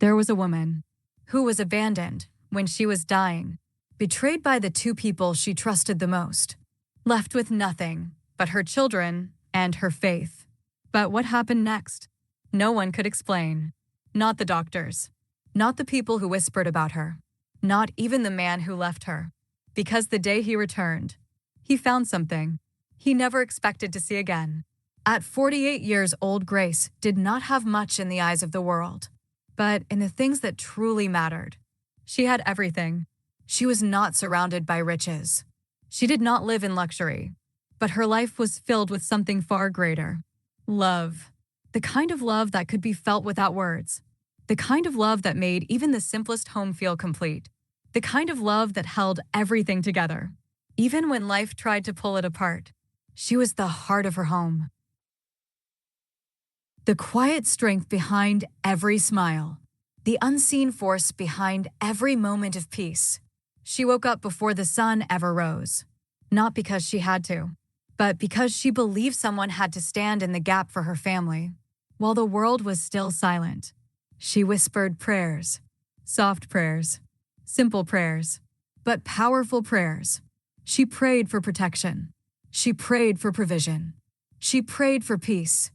There was a woman who was abandoned when she was dying, betrayed by the two people she trusted the most, left with nothing but her children and her faith. But what happened next? No one could explain. Not the doctors. Not the people who whispered about her. Not even the man who left her. Because the day he returned, he found something he never expected to see again. At 48 years old, Grace did not have much in the eyes of the world. But in the things that truly mattered, she had everything. She was not surrounded by riches. She did not live in luxury. But her life was filled with something far greater. Love. The kind of love that could be felt without words. The kind of love that made even the simplest home feel complete. The kind of love that held everything together. Even when life tried to pull it apart, she was the heart of her home. The quiet strength behind every smile. The unseen force behind every moment of peace. She woke up before the sun ever rose. Not because she had to, but because she believed someone had to stand in the gap for her family. While the world was still silent, she whispered prayers. Soft prayers. Simple prayers. But powerful prayers. She prayed for protection. She prayed for provision. She prayed for peace.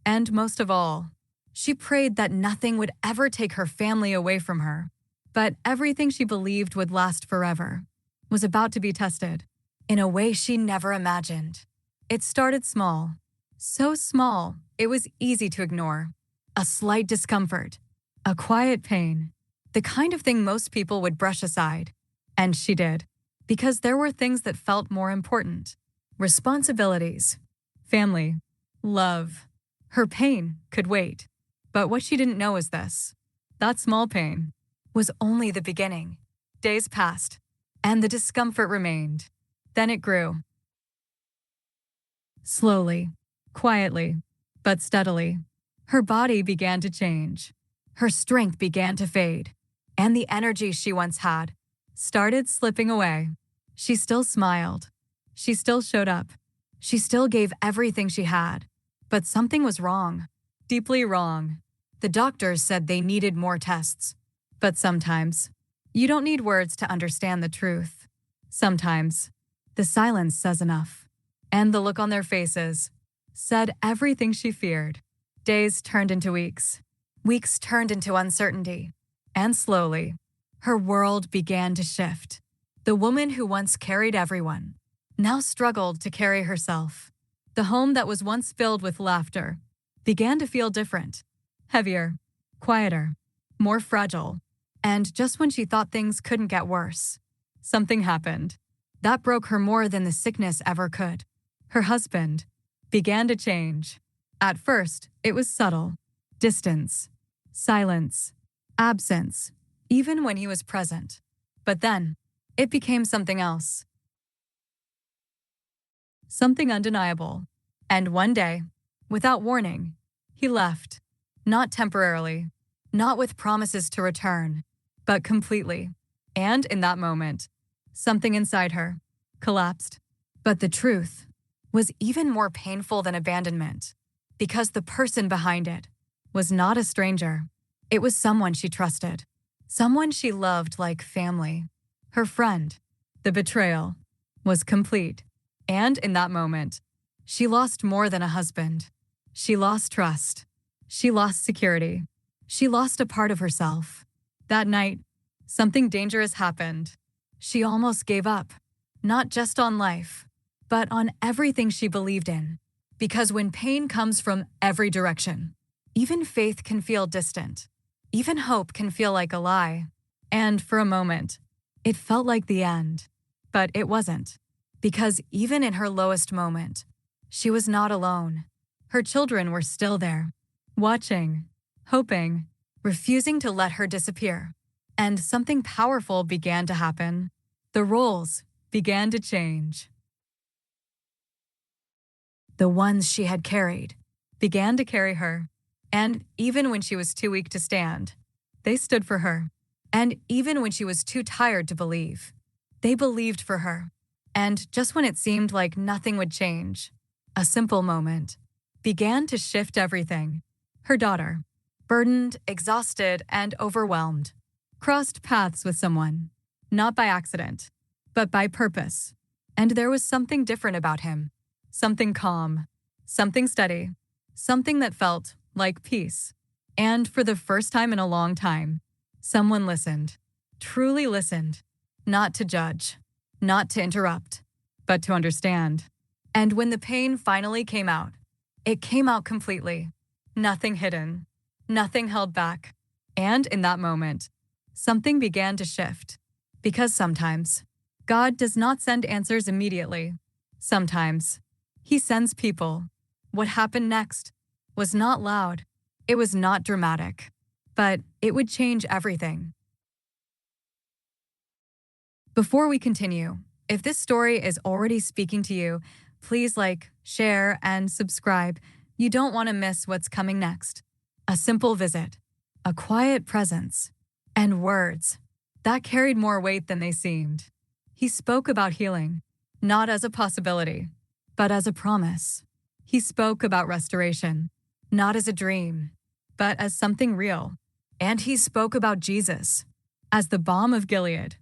And most of all, she prayed that nothing would ever take her family away from her. But everything she believed would last forever was about to be tested in a way she never imagined. It started small. So small, it was easy to ignore. A slight discomfort. A quiet pain. The kind of thing most people would brush aside. And she did. Because there were things that felt more important. Responsibilities. Family. Love. Her pain could wait. But what she didn't know is this. That small pain was only the beginning. Days passed, and the discomfort remained. Then it grew. Slowly, quietly, but steadily. Her body began to change. Her strength began to fade. And the energy she once had started slipping away. She still smiled. She still showed up. She still gave everything she had. But something was wrong. Deeply wrong. The doctors said they needed more tests. But sometimes, you don't need words to understand the truth. Sometimes, the silence says enough. And the look on their faces said everything she feared. Days turned into weeks. Weeks turned into uncertainty. And slowly, her world began to shift. The woman who once carried everyone now struggled to carry herself. The home that was once filled with laughter began to feel different, heavier, quieter, more fragile. And just when she thought things couldn't get worse, something happened. That broke her more than the sickness ever could. Her husband began to change. At first, it was subtle. Distance, silence, absence, even when he was present. But then, it became something else. Something undeniable. And one day, without warning, he left. Not temporarily, not with promises to return, but completely. And in that moment, something inside her collapsed. But the truth was even more painful than abandonment, because the person behind it was not a stranger. It was someone she trusted, someone she loved like family, her friend. The betrayal was complete. And in that moment, she lost more than a husband. She lost trust. She lost security. She lost a part of herself. That night, something dangerous happened. She almost gave up, not just on life, but on everything she believed in. Because when pain comes from every direction, even faith can feel distant. Even hope can feel like a lie. And for a moment, it felt like the end. But it wasn't. Because even in her lowest moment, she was not alone. Her children were still there, watching, hoping, refusing to let her disappear. And something powerful began to happen. The roles began to change. The ones she had carried began to carry her. And even when she was too weak to stand, they stood for her. And even when she was too tired to believe, they believed for her. And just when it seemed like nothing would change, a simple moment began to shift everything. Her daughter, burdened, exhausted, and overwhelmed, crossed paths with someone, not by accident, but by purpose. And there was something different about him, something calm, something steady, something that felt like peace. And for the first time in a long time, someone listened, truly listened, not to judge, not to interrupt, but to understand. And when the pain finally came out, it came out completely, nothing hidden, nothing held back. And in that moment, something began to shift. Because sometimes, God does not send answers immediately. Sometimes, He sends people. What happened next was not loud. It was not dramatic. But it would change everything. Before we continue, if this story is already speaking to you, please like, share, and subscribe. You don't want to miss what's coming next. A simple visit, a quiet presence, and words that carried more weight than they seemed. He spoke about healing, not as a possibility, but as a promise. He spoke about restoration, not as a dream, but as something real. And he spoke about Jesus as the balm of Gilead,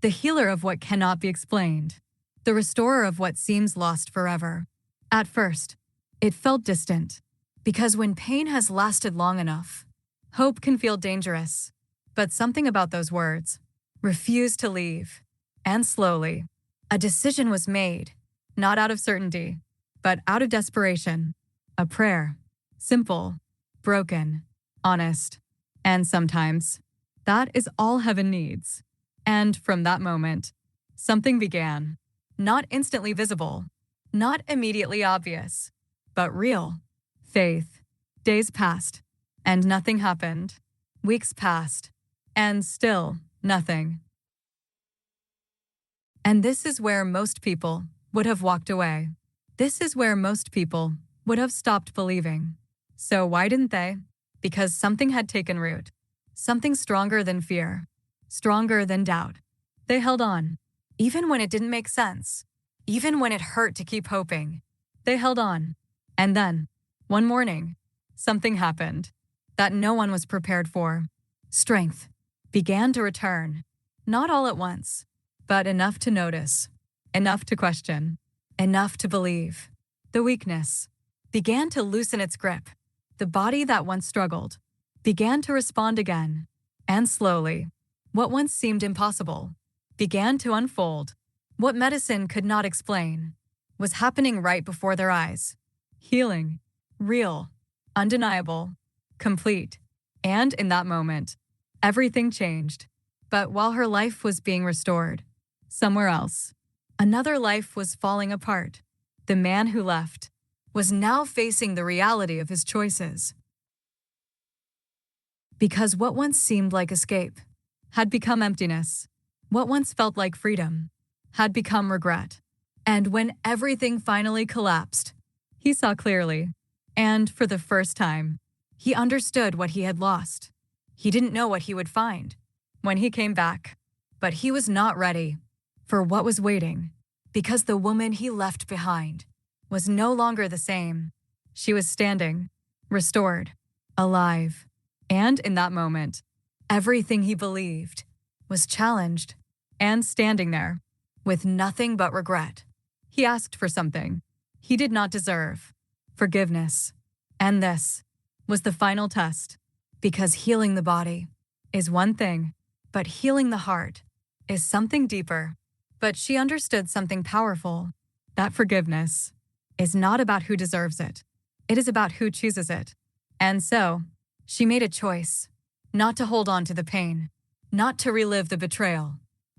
the healer of what cannot be explained, the restorer of what seems lost forever. At first, it felt distant, because when pain has lasted long enough, hope can feel dangerous. But something about those words refused to leave. And slowly, a decision was made, not out of certainty, but out of desperation. A prayer, simple, broken, honest. And sometimes, that is all heaven needs. And from that moment, something began. Not instantly visible, not immediately obvious, but real. Faith. Days passed, and nothing happened. Weeks passed, and still nothing. And this is where most people would have walked away. This is where most people would have stopped believing. So why didn't they? Because something had taken root. Something stronger than fear. Stronger than doubt. They held on. Even when it didn't make sense. Even when it hurt to keep hoping. They held on. And then, one morning, something happened that no one was prepared for. Strength began to return. Not all at once, but enough to notice. Enough to question. Enough to believe. The weakness began to loosen its grip. The body that once struggled began to respond again. And slowly, what once seemed impossible began to unfold. What medicine could not explain was happening right before their eyes. Healing, real, undeniable, complete. And in that moment, everything changed. But while her life was being restored, somewhere else, another life was falling apart. The man who left was now facing the reality of his choices. Because what once seemed like escape had become emptiness. What once felt like freedom had become regret. And when everything finally collapsed, he saw clearly. And for the first time, he understood what he had lost. He didn't know what he would find when he came back, but he was not ready for what was waiting, because the woman he left behind was no longer the same. She was standing, restored, alive. And in that moment, everything he believed was challenged. And standing there, with nothing but regret, he asked for something he did not deserve: forgiveness. And this was the final test, because healing the body is one thing, but healing the heart is something deeper. But she understood something powerful, that forgiveness is not about who deserves it. It is about who chooses it. And so, she made a choice, not to hold on to the pain, not to relive the betrayal,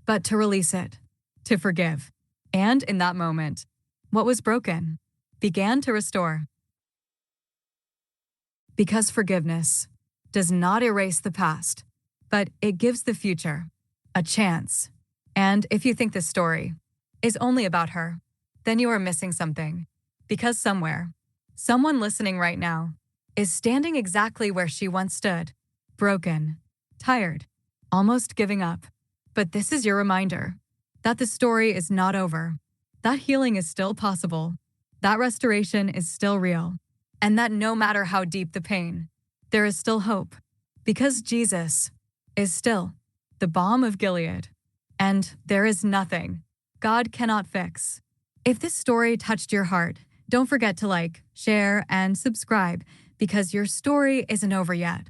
but to release it, to forgive. And in that moment, what was broken began to restore. Because forgiveness does not erase the past, but it gives the future a chance. And if you think this story is only about her, then you are missing something. Because somewhere, someone listening right now is standing exactly where she once stood, broken, tired, almost giving up. But this is your reminder that the story is not over, that healing is still possible, that restoration is still real, and that no matter how deep the pain, there is still hope, because Jesus is still the balm of Gilead, and there is nothing God cannot fix. If this story touched your heart, don't forget to like, share, and subscribe because your story isn't over yet.